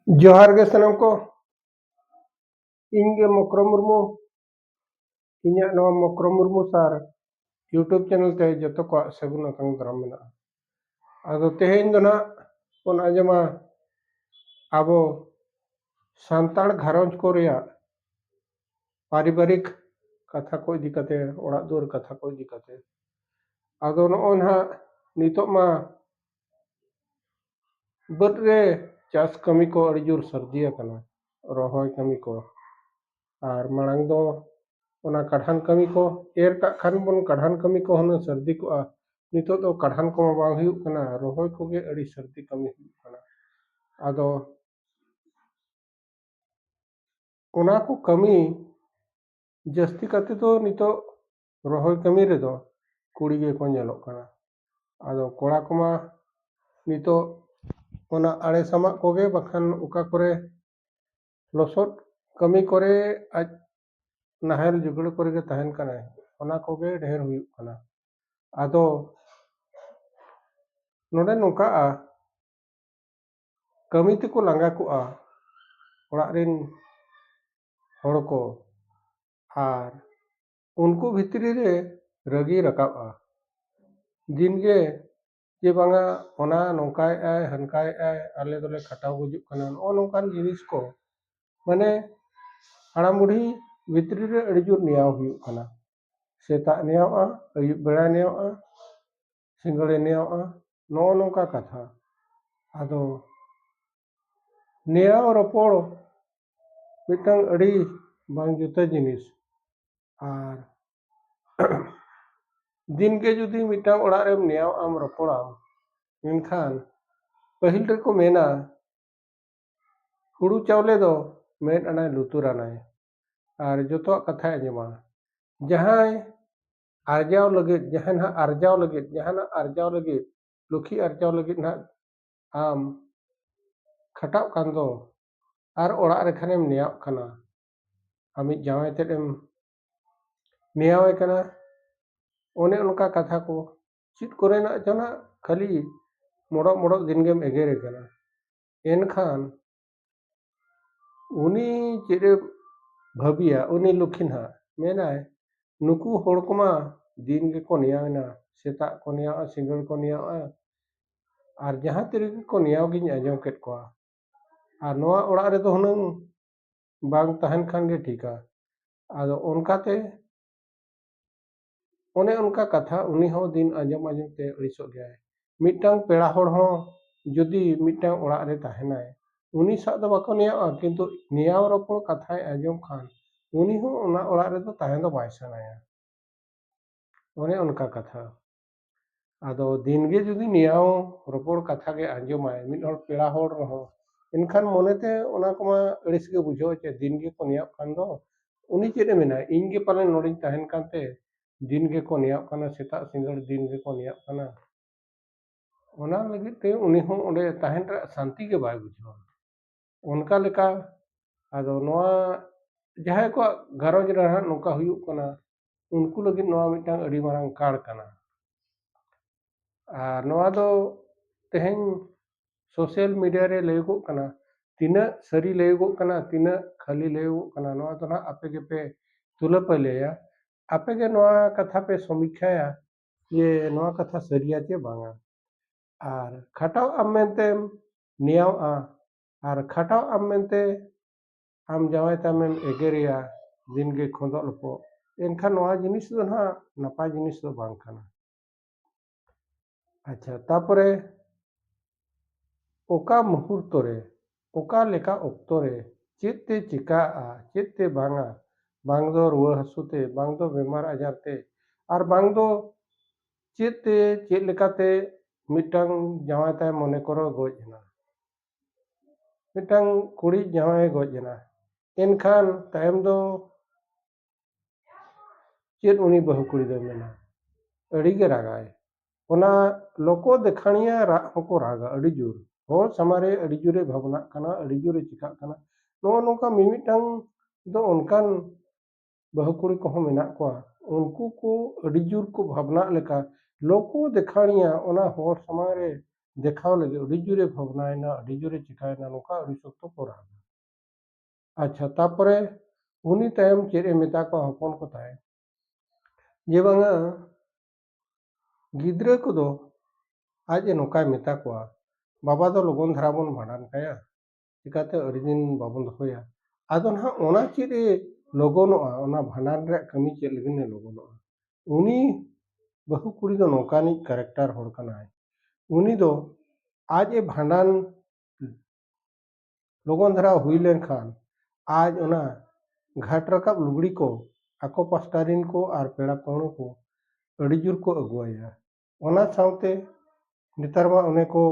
जोहार गे सनम को ᱤᱧ ᱜᱮ ᱢᱚᱠᱨᱚ ᱢᱩᱨᱢᱩ ᱤᱧᱟᱹᱜ ᱱᱚᱣᱟ ᱢᱚᱠᱨᱚ ᱢᱩᱨᱢᱩ ᱥᱟᱨ यूट्यूब चैनल te ᱡᱚᱛᱚ ᱠᱚᱣᱟᱜ ᱥᱟᱹᱜᱩᱱ ᱟᱛᱟᱝ ᱫᱟᱨᱟᱢ ᱢᱮᱱᱟᱜᱼᱟ। ᱟᱫᱚ ᱛᱮᱦᱮᱧ ᱫᱚ ᱱᱟᱜ ᱵᱚᱱ ᱟᱸᱡᱚᱢᱟ ᱟᱵᱚ ᱥᱟᱱᱛᱟᱲ ᱜᱷᱟᱨᱚᱸᱡᱽ ᱠᱚ ᱨᱮᱭᱟᱜ ᱯᱟरिᱵᱟᱨᱤᱠ ᱠᱟᱛᱷᱟ ᱠᱚ ᱤᱫᱤ ᱠᱟᱛᱮ ᱚᱲᱟᱜ ᱫᱩᱣᱟᱹᱨ ᱠᱟᱛᱷᱟ ᱠᱚ ᱤᱫᱤ ᱠᱟᱛᱮ ᱟᱫᱚ ᱱᱚᱜᱼᱚᱭ ᱱᱟᱦᱟᱜ ᱱᱤᱛᱚᱜ ᱢᱟ ᱵᱟᱹᱫᱽ ᱨᱮ ᱪᱟᱥ ᱠᱟᱹᱢᱤ ᱠᱚ ᱟᱹᱰᱤ ᱡᱳᱨ ᱥᱟᱹᱨᱫᱤ ᱟᱠᱟᱱᱟ ᱨᱚᱦᱚᱭ ᱠᱟᱹᱢᱤ ᱠᱚ ᱟᱨ ᱢᱟᱲᱟᱝ ᱫᱚ ᱚᱱᱟ ᱠᱟᱰᱷᱟᱱ ᱠᱟᱹᱢᱤ ᱠᱚ ᱮᱨ ᱠᱟᱜ ᱠᱷᱟᱱ ᱵᱚᱱ ᱠᱟᱰᱷᱟᱱ ᱠᱟᱹᱢᱤ ᱠᱚ ᱦᱩᱱᱟᱹᱝ ᱥᱟᱹᱨᱫᱤ ᱠᱚᱜᱼᱟ ᱱᱤᱛᱚᱜ ᱫᱚ ᱠᱟᱰᱷᱟᱱ ᱠᱚᱢᱟ ᱵᱟᱝ ᱦᱩᱭᱩᱜ ᱠᱟᱱᱟ ᱨᱚᱦᱚᱭ ᱠᱚᱜᱮ ᱟᱹᱰᱤ ᱥᱟᱹᱨᱫᱤ ᱠᱟᱹᱢᱤ ᱦᱩᱭᱩᱜ ᱠᱟᱱᱟ ᱟᱫᱚ ᱚᱱᱟ ᱠᱚ ᱠᱟᱹᱢᱤ ᱡᱟᱹᱥᱛᱤ ᱠᱟᱛᱮ ᱫᱚ ᱱᱤᱛᱚᱜ ᱨᱚᱦᱚᱭ ᱠᱟᱹᱢᱤ ᱨᱮᱫᱚ ᱠᱩᱲᱤ ᱜᱮᱠᱚ ᱧᱮᱞᱚᱜ ᱠᱟᱱᱟ ᱟᱫᱚ ᱠᱚᱲᱟ ᱠᱚᱢᱟ ᱱᱤᱛᱚᱜ ᱚᱱᱟ ᱟᱲᱮ ᱥᱟᱢᱟᱜ ᱠᱚᱜᱮ ᱵᱟᱠᱷᱟᱱ ᱚᱠᱟ ᱠᱚᱨᱮ ᱞᱚᱥᱚᱫ ᱠᱟᱹᱢᱤ ᱠᱚᱨᱮ ᱟᱡ ᱱᱟᱦᱮᱞ ᱡᱩᱜᱲᱟᱹ ᱠᱚᱨᱮ ᱜᱮ ᱛᱟᱦᱮᱱ ᱠᱟᱱᱟᱭ ᱚᱱᱟ ᱠᱚᱜᱮ ᱰᱷᱮᱨ ᱦᱩᱭᱩᱜ ᱠᱟᱱᱟ ᱟᱫᱚ ᱱᱚᱰᱮ ᱱᱚᱝᱠᱟᱜᱼᱟ ᱠᱟᱹᱢᱤ ᱛᱮᱠᱚ ᱞᱟᱸᱜᱟ ᱠᱚᱜᱼᱟ ᱚᱲᱟᱜ ᱨᱮᱱ ᱦᱚᱲ ko ᱟᱨ उनको भितरी रे रगी रकाबा दिनगे जे बांगा ओना नोंकाय आय हनकाय आय आले दोले खटाव गुजुक कना ओ नोंकान जिनिस को माने हाड़ाम बुढ़ी भितरी रे अड़ी जोर नियाव हुयुक कना सेता नियावा अयुब बेड़ा नियावा सिंगड़े नियावा नो नोंका कथा आदो नियाव रपोड़ मिटंग अड़ी बांग जुता जिनिस आर दिन के जुदी मिटंग ओड़ा रे नियाव आम रपोड़ा इनखान पहिल रे को मेना हुड़ू चावले दो मेन अनाय लुतुर अनाय आर जोतो कथा आंजमा जहां आरजाव लगे जहां आरजाव लगे लुखी आरजाव लगे ना आम खटाव कान दो आर ओड़ा रे खानेम नियाव कना आमित जावाय तेम नियाव कना ओने उनका कथा को चित करे ना जना खाली मोड़ो मोड़ो दिन गेम एगेरे कना एनखान उनी चिरे भाबिया उनी लुखिना मेनाय नुकु होड़ कोमा दिन गे को नियावना सेता को नियाव सिंगल को नियाव आर जहां तिरे को नियाव गिन आंजम केट को आर नोआ ओड़ा रे दो हुनंग बांग तहन खान गे ठीका आदो उनकाते ओने उनका कथा उनी हो दिन आंजम आंजम ते अड़िसो गया मिटंग पेड़ा होड़ हो जुदी मिटंग ओड़ा रे तहनाय उनी सा दो बाको नियाव किंतु नियाव रपोड़ कथाय आंजम खान उनी हो ओना ओड़ा रे दो तहन दो बाय सनाया ओने उनका कथा आदो दिन गे जुदी नियाव रपोड़ कथा गे आंजमाय मिट होड़ पेड़ा होड़ रहो इनखान मोनेते ओना कोमा अड़िस गे बुझो चे दिन गे को नियाव खान दो उनी चेदे मेना इन गे पाले नोडिन तहन कानते दिन गे को नियाव काना सेता सिंगड़ दिन गे को नियाव काना ओना लगित ते उनी हो ओंडे तहन रे शांति गे बाय बुझो उनका लेका आदो नोआ जहां को घरोज रे नोका हुयुक कना उनको लगित नोआ मिटांग अड़ी मारंग काड़ कना आर नोआ दो तेहेन सोशल मीडिया रे लेगो कना तीना सरी लेगो कना तीना खाली लेगो कना नोआ तो ना आपे के पे तुला पलेया आपे के नोआ कथा पे समीक्षाया ये नोआ कथा सरिया चे बांगा आर खटाव अमेंते नियाव आर खटाव अमेंते आम जावाय तामेम एगेरिया दिन गे खोंदो लपो एनखान नोआ जिनिस दो ना नपाय जिनिस दो बांग कना अच्छा तापरे ओका मुहूर्त रे ओका लेका ऑक्तो रे चेत ते चिका चेत ते बांगा बांग दो रुआ हसुते बांग दो बेमार आजार ते आर बांग दो चेत ते चेत लेकाते मिटंग जावाय ताय मने करो गोजना मिटंग कुड़ी जावाय गोजना एनखान तायम दो चेत उनी बहु कुड़ी दो मेना अड़ी गे रागाय ओना लोको देखानिया रा होको रागा अड़ी जोर होड़ समारे अड़ी जोरे भावना कना अड़ी जोरे चिका कना नो नोका मिमिटंग दो उनकान बहु कुड़ी को मेना को उनको को अड़ी जोर को भावना लेका लोको देखानिया ओना होड़ समारे देखाव लगे अड़ी जोरे भावनायना अड़ी जोरे चिकायना नोका अड़ी सख्तो को रागा। अच्छा तापरे उनी तायम चेरे मेता को हपन को ताय जे बांगा गिद्रा को दो आज नोका मेता को बाबा दो लोगन धरा बन भांडान काया चिकाते अड़ी दिन बाबन दोया आदो ना ओना चेरे लोगोनोआ ओना भांडान रे कमी चेद लगिने लोगोनोआ उनी बहु कुड़ी दो नोकानी कैरेक्टर होड़ कनाय उनी दो आज ए भांडान लोगन धरा हुई लेन खान आज ओना घाट रकाब लुगड़ी को आको पास्टारिन को आर पेड़ा पावणो को अड़ी जोर को अगुवाया ओना सावते नेतार मा ओने को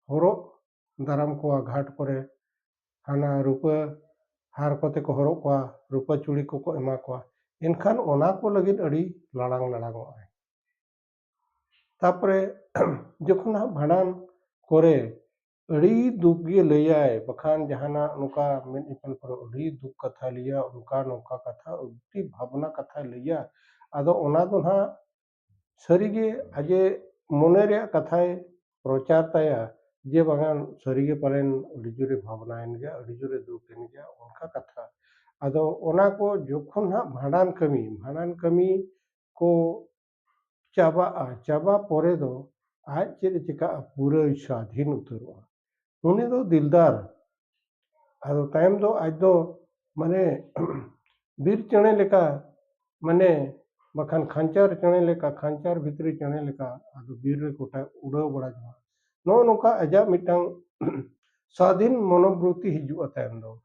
हरोग दाराम को घाट करे हाना रुपा हार कोते को हरोग को रुपा चूड़ी को एमा को एनखान ओना को लगिन अड़ी लाड़ांग लाड़ांगोआ तापरे जखन हा भांडान करे अड़ी दुख गे लैयाय बखान जहाना नुका मेन इपन पर अड़ी दुख कथा लिया उनका नौका कथा अड़ी भावना कथा लिया आदो ओना दो ना सरीगे आजे मोने रे कथाय प्रचार ताया जे बागान सरीगे पालेन अड़ी जोरे भावनायन गया अड़ी जोरे दुखन गया उनका कथा आदो ओना को जखन हा भांडान कमी को चाबा चाबा परे दो आज चेद चिका पूरा स्वाधीन उतरवा उनी दो दिलदार आदो तायम दो आज दो माने बीर चणे लेका माने बखान खांचार चणे लेका खांचार भितरी चणे लेका आदो बीर रे कोटा उड़ाव बड़ा जमा नो नोका अजा मिटांग स्वाधीन मनोवृत्ति हिजुआ तायम दो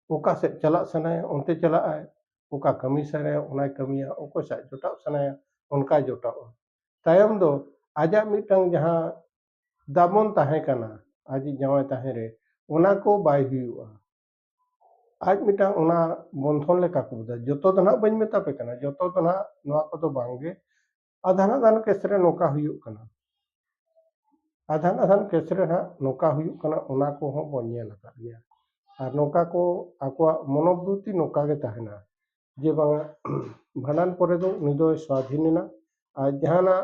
ओका से चला सनाया उनते चला आए ओका कमी सनाया उनाय कमिया ओको सा जोटाव सनाया उनका जोटाव तायम दो आजा मिटांग जहां दामन ताहे कना आज जावाय ताहे रे ओना को बाय हुआ आज मिटांग ओना बंधन लेका को बुदा जतो तो ना बन मेता पे कना जतो तो ना नोआ को तो बांगे आधान आधान केसरे नोका हुयु कना आधान आधान केसरे ना नोका हुयु कना ओना को हो बन नेल का गया आर नोका को आको मनोवृत्ति नोका गे ताहेना जे बांगा भांडान परे दो उनी दो स्वाधीन ना आज जहाना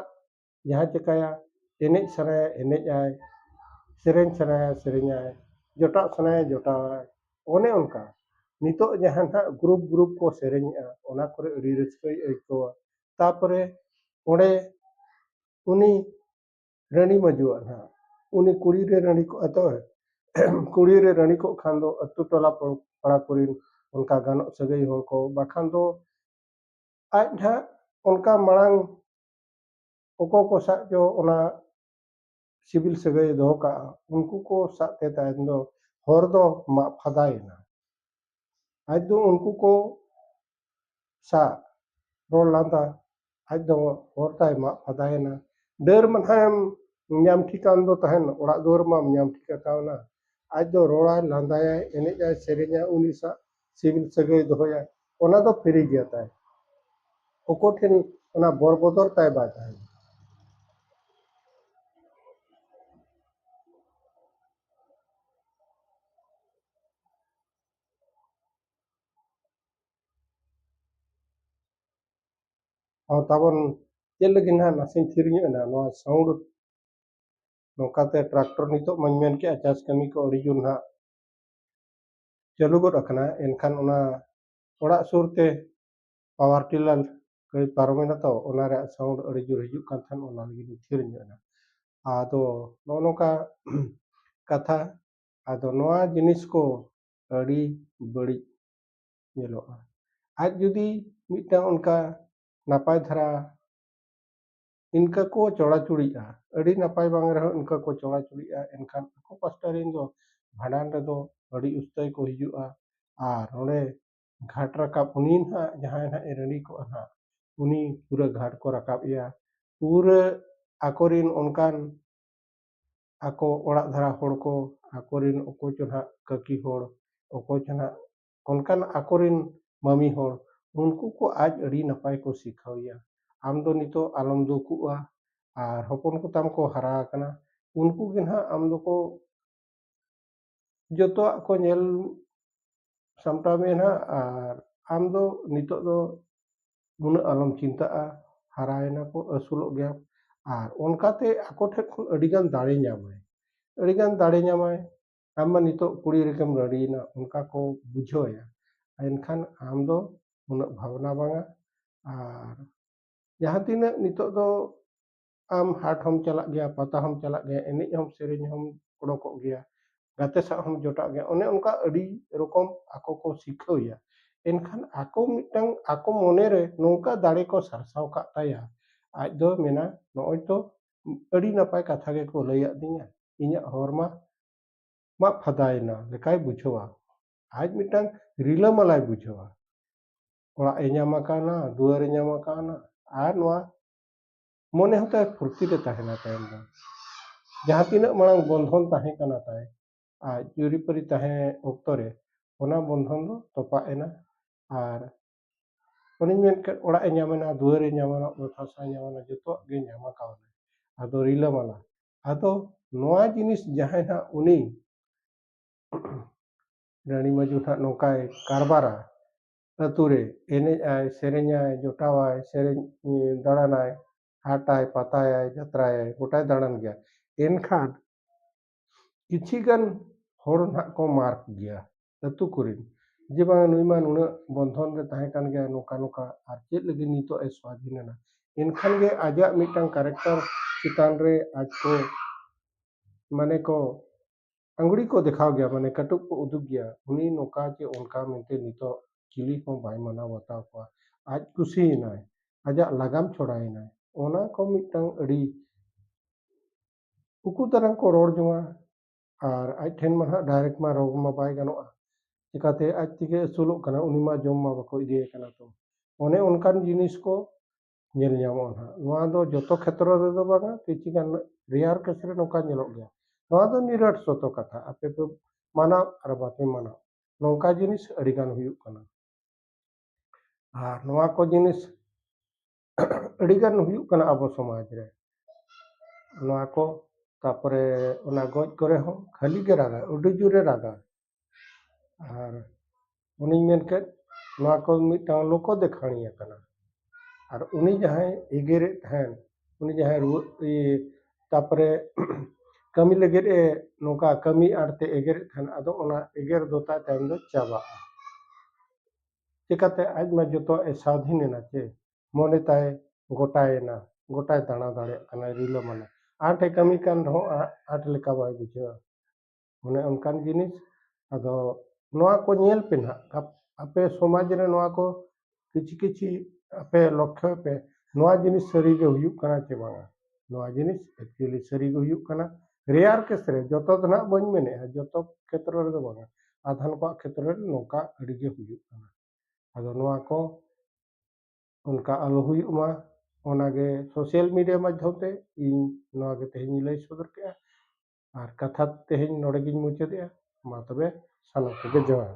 जहाँ चिकाया एनेज सनाया एनेज आय सेरेंज सनाया सेरेंज आय जोटाव सनाया जोटाव आय ओने उनका नितो जहाँ ना ग्रुप ग्रुप को सेरेंज ओना करे अड़ी रस्कई अइकवा तापरे ओडे उनी रानी मजुआ ना उनी कुड़ी रे रानी को अतो कुड़ी रे रानी को खान दो अतु टोला पड़ा कुरीन उनका गानो सगई होड़ को बाखान दो आज ना उनका मड़ांग ओको को सा जो ओना सिविल सगई दो का उनको को साते तायन दो हर दो मा फदायना आज दो उनको को सा रोल लांदा आज दो हर ताय मा फदायना डर मनहाम ᱧᱟᱢ ठिकान दो तहन ओड़ा दोर मा ᱧᱟᱢ ठिका कावना आज दो रोड़ा लांदाय एने जाय सेरे냐 उनी सा सिविल सगई दोया ओना दो फ्री गया ताय ओको ठेन ओना बरबदर ताय बाय ताय और ताबन चेल लगिन ना नासिन थिरᱧᱚᱜ ना नोआ साउंड नोकाते ट्रैक्टर नितो मñ मेन के चास कमी को अड़ी जुन ना चालू गोद अकना एनखान ओना ओड़ा सुरते पावर टिलर कई पारमेना तो ओना रे साउंड अड़ी जुर हिजुक कान थान ओना लगी थिरᱧᱚᱜ ना आदो नो नोका कथा आदो नोआ जिनिस को अड़ी बड़ी ñeloa आज जुदी मिटा उनका नापाय धरा इनका को चौड़ा चुड़ीआ अड़ी नापाय बांग रहो इनका को चौड़ा चुड़ीआ एनखान को पास्टारिन दो भांडान रे दो अड़ी उस्तय को हिजुआ आर ओने घाट रकाब उनी ना जहां ना एरणी को ना उनी पूरा घाट को रकाब या पूरा आकोरिन उनकान आको ओड़ा धरा होड़ को आकोरिन ओको चोना ककी होड़ ओको चोना उनकान आकोरिन ममी होड़ उनको को आज अड़ी नपाय को सिखावया आम दो नितो आलम दुकुआ आर हपन को ताम को हरा कना उनको के ना आम दो को जतो को नेल सामटा में ना आर आम दो नितो दो मुना आलम चिंता हरायना को असुलो गया ᱟᱨ ᱚᱱᱠᱟᱛᱮ ᱟᱠᱚ ᱴᱷᱮᱱ ᱠᱷᱚᱱ ᱟᱹᱰᱤᱜᱟᱱ ᱫᱟᱲᱮ ᱧᱟᱢᱟᱭ, ᱟᱹᱰᱤᱜᱟᱱ ᱫᱟᱲᱮ ᱧᱟᱢᱟᱭ᱾ ᱟᱢ ᱢᱟ ᱱᱤᱛᱚᱜ ᱠᱩᱲᱤ ᱨᱮᱜᱮᱢ ᱨᱮᱰᱤᱭᱮᱱᱟ ᱚᱱᱠᱟ ᱠᱚ ᱵᱩᱡᱷᱟᱹᱣᱮᱭᱟ, ᱮᱱᱠᱷᱟᱱ ᱟᱢ ᱫᱚ ᱩᱱᱟᱹᱜ ᱵᱷᱟᱵᱽᱱᱟ ᱵᱟᱝᱟ᱾ ᱟᱨ ᱡᱟᱦᱟᱸ ᱛᱤᱱᱟᱹᱜ ᱱᱤᱛᱚᱜ ᱫᱚ ᱟᱢ ᱦᱟᱴ ᱦᱚᱢ ᱪᱟᱞᱟᱜ ᱜᱮᱭᱟ, ᱯᱟᱛᱟ ᱦᱚᱢ ᱪᱟᱞᱟᱜ ᱜᱮᱭᱟ, ᱮᱱᱮᱡ ᱦᱚᱢ ᱥᱮᱨᱮᱧ ᱦᱚᱢ ᱚᱰᱳᱠᱚᱜ ᱜᱮᱭᱟ, ᱜᱟᱛᱮ ᱥᱟᱶ ᱦᱚᱢ ᱡᱚᱴᱟᱜ ᱜᱮᱭᱟ, ᱚᱱᱮ ᱚᱱᱠᱟ ᱟᱹᱰᱤ ᱨᱚᱠᱚᱢ ᱟᱠᱚ ᱠᱚ ᱥᱤᱠᱷᱟᱹᱣᱮᱭᱟ᱾ ᱮᱱᱠᱷᱟᱱ ᱟᱠᱚ ᱢᱤᱫᱴᱟᱝ ᱟᱠᱚ ᱢᱚᱱᱮᱨᱮ ᱱᱚᱝᱠᱟ ᱫᱟᱲᱮ ᱠᱚ ᱥᱟᱨᱥᱟᱣ ᱠᱟᱜ ᱛᱟᱭᱟ, ᱟᱡ ᱫᱚ ᱢᱮᱱᱟ ᱱᱚᱜᱼᱚᱭ ᱛᱚ ᱟᱹᱰᱤ ᱱᱟᱯᱟᱭ ᱠᱟᱛᱷᱟ ᱜᱮᱠᱚ ᱞᱟᱹᱭᱟᱫ ᱫᱤᱧᱟ, ᱤᱧᱟᱹᱜ ᱦᱚᱨ ᱢᱟ ᱢᱟᱜ ᱯᱷᱟᱫᱟᱭᱮᱱᱟ ᱞᱮᱠᱟᱭ ᱵᱩᱡᱷᱟᱹᱣᱟ᱾ ᱟᱡ ᱢᱤᱫᱴᱟᱝ ᱨᱤᱞᱟᱹᱢᱟᱞᱟᱭ ᱵᱩᱡᱷᱟᱹᱣᱟ, ᱚᱲᱟᱜ ᱮ ᱧᱟᱢ ᱟᱠᱟᱱᱟ, ᱫᱩᱣᱟᱹᱨ ᱮ ᱧᱟᱢ ᱟᱠᱟᱱᱟ, ᱟᱨ ᱱᱚᱣᱟ ᱢᱚᱱᱮ ᱦᱚᱸ ᱛᱟᱭ ᱯᱷᱩᱨᱛᱤ ᱨᱮ ᱛᱟᱦᱮᱱᱟ ᱛᱟᱭᱚᱢ ᱫᱚ᱾ ᱡᱟᱦᱟᱸ ᱛᱤᱱᱟᱹᱜ ᱢᱟᱲᱟᱝ ᱵᱚᱱᱫᱷᱚᱱ ᱛᱟᱦᱮᱸ ᱠᱟᱱᱟ ᱛᱟᱭ ᱟᱡ ᱡᱩᱨᱤᱯᱟᱹᱨᱤ ᱛᱟᱦᱮᱸ ᱚᱠᱛᱚ ᱨᱮ, ᱚᱱᱟ ᱵᱚᱱᱫᱷᱚᱱ ᱫᱚ ᱛᱚᱯᱟᱜ ᱮᱱᱟ᱾ ᱟᱨ ᱚᱱᱮᱧ ᱢᱮᱱ ᱠᱮᱫ ᱚᱲᱟᱜ ᱮ ᱧᱟᱢᱮᱱᱟ, ᱫᱩᱣᱟᱹᱨ ᱮ ᱧᱟᱢᱮᱱᱟ, ᱚᱛ ᱦᱟᱥᱟᱭ ᱧᱟᱢᱮᱱᱟ, ᱡᱚᱛᱚᱣᱟᱜ ᱜᱮ ᱧᱟᱢ ᱟᱠᱟᱣᱱᱟ᱾ ᱟᱫᱚ ᱨᱤᱞᱟᱹᱢᱟᱞᱟ, ᱟᱫᱚ ᱱᱚᱣᱟ ᱡᱤᱱᱤᱥ ᱡᱟᱦᱟᱸᱭ ᱦᱟᱸᱜ ᱩᱱᱤ ᱨᱟᱹᱱᱤ ᱢᱟᱹᱡᱷᱤ ᱦᱟᱸᱜ ᱱᱚᱝᱠᱟᱭ ᱠᱟᱨᱵᱟᱨᱟ, ᱟᱹᱛᱩ ᱨᱮ ᱮᱱᱮᱡ ᱟᱭ, ᱥᱮᱨᱮᱧᱟᱭ, ᱡᱚᱴᱟᱣᱟᱭ, ᱥᱮᱨᱮᱧ ᱫᱟᱬᱟᱱᱟᱭ, ᱦᱟᱴᱟᱭ, ᱯᱟᱛᱟᱭᱟᱭ, ᱡᱟᱛᱨᱟᱭᱟᱭ, ᱜᱚᱴᱟᱭ ᱫᱟᱬᱟᱱ ᱜᱮᱭᱟ᱾ ᱮᱱᱠᱷᱟᱱ ᱠᱤᱪᱷᱤᱜᱟᱱ ᱦᱚᱲ ᱱᱟᱦᱟᱜ ᱠᱚ ᱢᱟᱨᱠ ᱜᱮᱭᱟ ᱟᱹᱛᱩ ᱠᱚᱨᱮᱱ, ᱡᱮ ᱵᱟᱝ ᱱᱩᱭ ᱢᱟ ᱱᱩᱱᱟᱹᱜ ᱵᱚᱱᱫᱷᱚᱱ ᱨᱮ ᱛᱟᱦᱮᱸ ᱠᱟᱱ ᱜᱮᱭᱟ, ᱱᱚᱝᱠᱟ ᱱᱚᱝᱠᱟ, ᱟᱨ ᱪᱮᱫ ᱞᱟᱹᱜᱤᱫ ᱱᱤᱛᱚᱜ ᱮ ᱥᱣᱟᱫᱷᱤᱱᱮᱱᱟ? ᱮᱱᱠᱷᱟᱱ ᱜᱮ ᱟᱡᱟᱜ ᱢᱤᱫᱴᱟᱝ ᱠᱟᱨᱮᱠᱴᱟᱨ ᱪᱮᱛᱟᱱ ᱨᱮ ᱟᱡ ᱠᱚ ᱢᱟᱱᱮ ᱠᱚ ᱟᱝᱜᱩᱲᱤ ᱠᱚ ᱫᱮᱠᱷᱟᱣ ᱜᱮᱭᱟ, ᱢᱟᱱᱮ ᱠᱟᱹᱴᱩᱵ ᱠᱚ ᱩᱫᱩᱜ ᱜᱮᱭᱟ, ᱩᱱᱤ ᱱᱚᱝᱠᱟ ᱪᱮ ᱚᱱᱠᱟ ᱢᱮᱱᱛᱮ ᱱᱤᱛᱚᱜ ᱪᱤᱞᱤ ᱦᱚᱸ ᱵᱟᱭ ᱢᱟᱱᱟᱣ ᱵᱟᱛᱟᱣ ᱠᱚᱣᱟ᱾ ᱟᱡ ᱠᱩᱥᱤᱭᱮᱱᱟᱭ, ᱟᱡᱟᱜ ᱞᱟᱜᱟᱢ ᱪᱷᱚᱲᱟᱭᱮᱱᱟᱭ, ᱚᱱᱟ ᱠᱚ ᱢᱤᱫᱴᱟᱝ ᱟᱹᱰᱤ ᱩᱠᱩ ᱫᱟᱨᱟᱝ ᱠᱚ ᱨᱚᱲ ᱡᱚᱝᱟ᱾ ᱟᱨ ᱟᱡ ᱴᱷᱮᱱ ᱢᱟ ᱱᱟᱦᱟᱜ ᱰᱟᱭᱨᱮᱠᱴ ᱢᱟ ᱨᱚᱲ ᱢᱟ ᱵᱟᱭ ᱜᱟᱱᱚᱜᱼᱟ, ᱪᱤᱠᱟᱹᱛᱮ ᱟᱡ ᱛᱮᱜᱮ ᱟᱹᱥᱩᱞᱚᱜ ᱠᱟᱱᱟ, ᱩᱱᱤ ᱢᱟ ᱡᱚᱢ ᱢᱟ ᱵᱟᱠᱚ ᱤᱫᱤᱭᱮ ᱠᱟᱱᱟ᱾ ᱛᱚ ᱚᱱᱮ ᱚᱱᱠᱟᱱ ᱡᱤᱱᱤᱥ ᱠᱚ ᱧᱮᱞ ᱧᱟᱢᱚᱜᱼᱟ ᱱᱟᱦᱟᱜ᱾ ᱱᱚᱣᱟ ᱫᱚ ᱡᱚᱛᱚ ᱠᱷᱮᱛᱨᱚ ᱨᱮᱫᱚ ᱵᱟᱝᱟ, ᱠᱤᱪᱷᱩᱜᱟᱱ ᱨᱮᱭᱟᱨ ᱠᱮᱥ ᱨᱮ ᱱᱚᱝᱠᱟ ᱧᱮᱞᱚᱜ ᱜᱮᱭᱟ᱾ ᱱᱚᱣᱟ ᱫᱚ ᱱᱤᱨᱟᱴ ᱥᱚᱛᱚ ᱠᱟᱛᱷᱟ, ᱟᱯᱮ ᱯᱮ ᱢᱟᱱᱟᱣ ᱟᱨ ᱵᱟᱯᱮ ᱢᱟᱱᱟᱣ, ᱱᱚᱝᱠᱟ ᱡᱤᱱᱤᱥ ᱟᱹᱰᱤᱜᱟᱱ ᱦᱩᱭᱩᱜ ᱠᱟᱱᱟ᱾ ᱟᱨ ᱱᱚᱣᱟ ᱠᱚ ᱡᱤᱱᱤᱥ ᱟᱹᱰᱤᱜᱟᱱ ᱦᱩᱭᱩᱜ ᱠᱟᱱᱟ ᱟᱵᱚ ᱥᱚᱢᱟᱡᱽ ᱨᱮ, ᱱᱚᱣᱟ ᱠᱚ᱾ ᱛᱟᱯᱚᱨᱮ ᱚᱱᱟ ᱜᱚᱡ ᱠᱚᱨᱮ ᱦᱚᱸ ᱠᱷᱟᱹᱞᱤ ᱜᱮ ᱨᱟᱜᱟ, ᱟᱹᱰᱤ ᱡᱳᱨᱮ ᱨᱟᱜᱟ᱾ ᱟᱨ ᱚᱱᱮᱧ ᱢᱮᱱ ᱠᱮᱫ ᱱᱚᱣᱟ ᱠᱚ ᱢᱤᱫᱴᱟᱝ ᱞᱳᱠᱚ ᱫᱮᱠᱷᱟᱬᱤᱭᱟᱹ ᱠᱟᱱᱟ᱾ ᱟᱨ ᱩᱱᱤ ᱡᱟᱦᱟᱸᱭ ᱮᱜᱮᱨᱮᱫ ᱛᱟᱦᱮᱱ, ᱩᱱᱤ ᱡᱟᱦᱟᱸᱭ ᱨᱩᱣᱟᱹᱜ ᱛᱟᱯᱚᱨᱮ ᱠᱟᱹᱢᱤ ᱞᱟᱹᱜᱤᱫ ᱱᱚᱝᱠᱟ ᱠᱟᱹᱢᱤ ᱟᱲᱛᱮ ᱮᱜᱮᱨᱮᱫ ᱛᱟᱦᱮᱱ, ᱟᱫᱚ ᱚᱱᱟ ᱮᱜᱮᱨ ᱫᱚ ᱛᱟᱭᱚᱢ ᱫᱚ ᱪᱟᱵᱟᱜᱼᱟ᱾ ᱪᱤᱠᱟᱹᱛᱮ ᱟᱡ ᱢᱟ ᱡᱚᱛᱚᱣᱟᱜ ᱮ ᱥᱟᱹᱫᱷᱤᱱᱮᱱᱟ ᱪᱮ, ᱢᱚᱱᱮ ᱛᱟᱭ ᱜᱚᱴᱟᱭᱮᱱᱟ, ᱜᱚᱴᱟᱭ ᱫᱟᱬᱟ ᱫᱟᱲᱮᱭᱟᱜ ᱠᱟᱱᱟ, ᱨᱤᱞᱟᱹᱢᱟᱞᱟ᱾ ᱟᱸᱴᱮ ᱠᱟᱹᱢᱤ ᱠᱟᱱ ᱨᱮᱦᱚᱸ ᱟᱸᱴ ᱞᱮᱠᱟ ᱵᱟᱭ ᱵᱩᱡᱷᱟᱹᱣᱟ, ᱚᱱᱮ ᱚᱱᱠᱟᱱ ᱡᱤᱱᱤᱥ᱾ ᱟᱫᱚ ᱱᱚᱣᱟ ᱠᱚ ᱧᱮᱞ ᱯᱮ ᱱᱟᱦᱟᱜ ᱟᱯᱮ ᱥᱚᱢᱟᱡᱽ ᱨᱮ, ᱱᱚᱣᱟ ᱠᱚ ᱠᱤᱪᱷᱤ ᱠᱤᱪᱷᱤ ᱟᱯᱮ ᱞᱚᱠᱠᱷᱚᱭ ᱯᱮ, ᱱᱚᱣᱟ ᱡᱤᱱᱤᱥ ᱥᱟᱹᱨᱤᱜᱮ ᱦᱩᱭᱩᱜ ᱠᱟᱱᱟ ᱪᱮ ᱵᱟᱝᱟ? ᱱᱚᱣᱟ ᱡᱤᱱᱤᱥ ᱮᱠᱪᱩᱭᱮᱞᱤ ᱥᱟᱹᱨᱤᱜᱮ ᱦᱩᱭᱩᱜ ᱠᱟᱱᱟ, ᱨᱮᱭᱟᱨ ᱠᱮᱥ ᱨᱮ, ᱡᱚᱛᱚ ᱫᱚ ᱱᱟᱦᱟᱜ ᱵᱟᱹᱧ ᱢᱮᱱᱮᱫᱼᱟ, ᱡᱚᱛᱚ ᱠᱷᱮᱛᱨᱚ ᱨᱮᱫᱚ ᱵᱟᱝᱟ, ᱟᱫᱷᱟᱱ ᱠᱚᱣᱟᱜ ᱠᱷᱮᱛᱨᱚ ᱨᱮ ᱱᱚᱝᱠᱟ ᱟᱹᱰᱤᱜᱮ ᱦᱩᱭᱩᱜ ᱠᱟᱱᱟ᱾ ᱟᱫᱚ ᱱᱚᱣᱟ ᱠᱚ ᱚᱱᱠᱟ ᱟᱞᱚ ᱦᱩᱭᱩᱜ ᱢᱟ, ᱚᱱᱟᱜᱮ ᱥᱳᱥᱟᱞ ᱢᱤᱰᱤᱭᱟ ᱢᱟᱫᱽᱫᱷᱚᱢ ᱛᱮ ᱤᱧ ᱱᱚᱣᱟᱜᱮ ᱛᱮᱦᱮᱧ ᱞᱟᱹᱭ ᱥᱚᱫᱚᱨ ᱠᱮᱫᱼᱟ᱾ ᱟᱨ ᱠᱟᱛᱷᱟ ᱛᱮᱦᱮᱧ ᱱᱚᱰᱮᱜᱤᱧ ᱢᱩᱪᱟᱹᱫᱮᱜᱼᱟ᱾ ᱢᱟ ᱛᱚᱵᱮ ᱥᱟᱱᱟᱢ ᱠᱚᱜᱮ ᱡᱚᱦᱟᱨ᱾